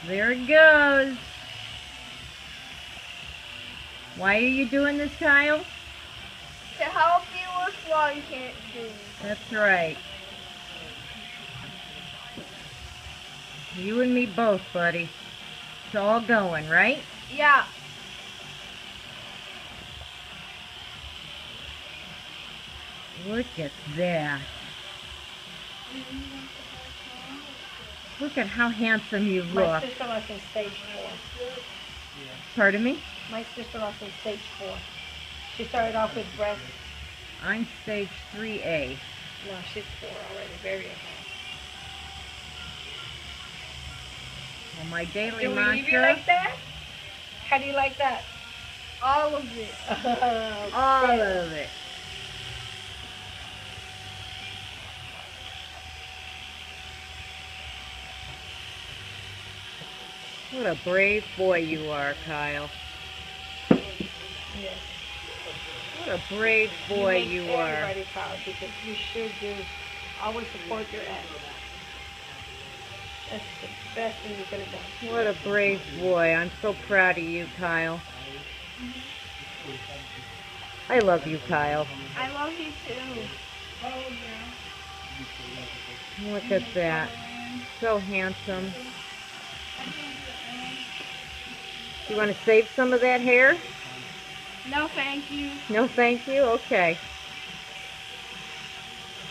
There it goes. Why are you doing this, Kyle? To help you with what you can't do. That's right. You and me both, buddy. It's all going, right? Yeah. Look at that. Look at how handsome you My look. sister-in-law's in stage 4. Pardon me? My sister-in-law's in stage 4. She started off with breast. I'm stage 3A. No, she's 4 already. Very advanced. Well, my daily Do we mantra. leave you like that? How do you like that? All of it. All of it. What a brave boy you are, Kyle. Yes. What a brave boy you you make are. everybody proud because you sure do always support your ex. That's the best thing you could have done. What a brave boy. I'm so proud of you, Kyle. I love you, Kyle. I love you too. Look at that. So handsome. You want to save some of that hair? No, thank you. No, thank you? Okay.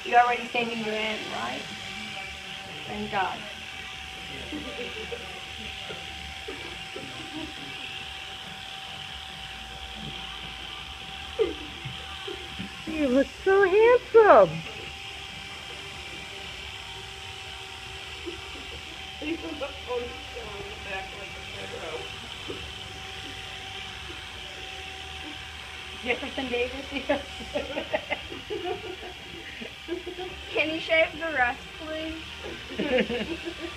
You already saving your end, right? Thank God. You look so handsome. Jefferson Davis, yes. Can you shave the rest, please?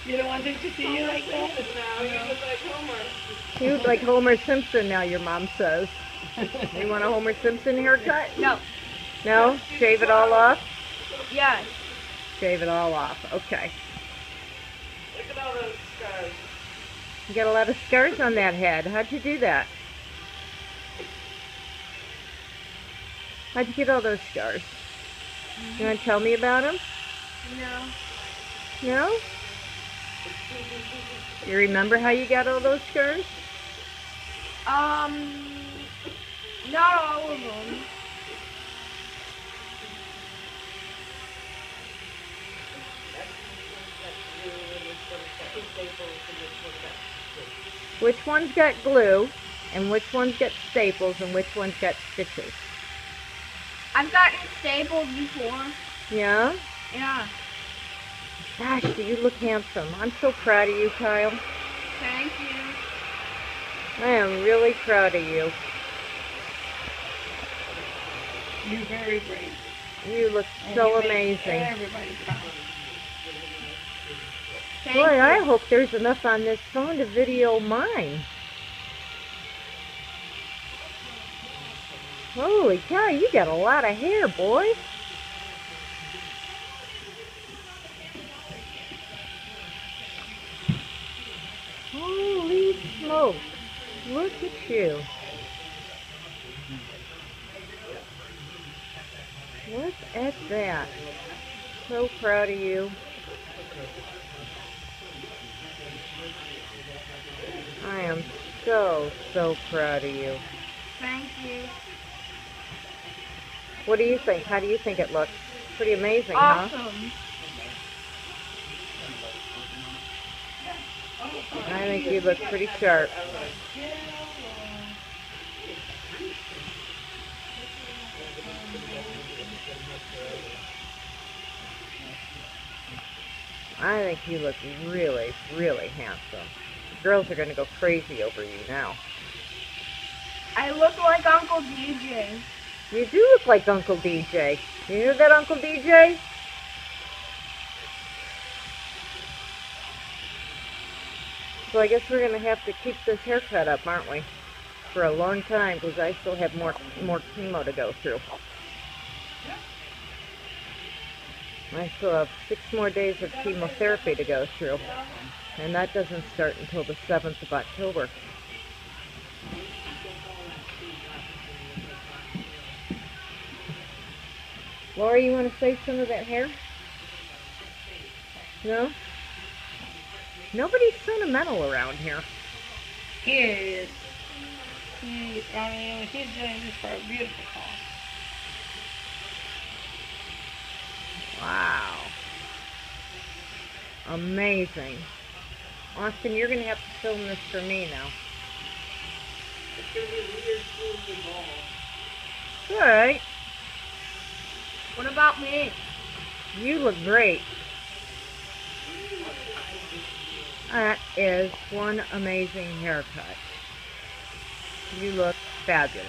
You don't want them to see you like that? You look like Homer Simpson now, your mom says. You want a Homer Simpson haircut? No. No? Shave it all off? Yes. Shave it all off. Okay. Look at all those scars. You got a lot of scars on that head. How'd you do that? How'd you get all those scars? You want to tell me about them? No. No? You remember how you got all those scars? Not all of them. Which one's got glue, and which one's got staples, and which one's got stitches? I've gotten staples before. Yeah? Yeah. Gosh, do you look handsome. I'm so proud of you, Kyle. Thank you. I am really proud of you. You're very brave. You look And so you make amazing. Everybody proud. Thank Boy, you. I hope there's enough on this phone to video mine. Holy cow, you got a lot of hair, boy. Holy smoke. Look at you. Look at that. So proud of you. I am so proud of you. Thank you. What do you think? How do you think it looks? Pretty amazing, huh? Awesome. I think you look pretty sharp. I think you look really, really handsome. Girls are going to go crazy over you now. I look like Uncle DJ. You do look like Uncle DJ. You hear that, Uncle DJ? So I guess we're going to have to keep this haircut up, aren't we? For a long time, because I still have more chemo to go through. I still have 6 more days of chemotherapy to go through. And that doesn't start until the 7th of October. Laura, you want to save some of that hair? No? Nobody's sentimental around here. He is. He's doing this for a beautiful cause. Wow. Amazing. Austin, you're going to have to film this for me now. It's gonna be weird seeing you ball. It's alright. What about me? You look great. That is one amazing haircut. You look fabulous.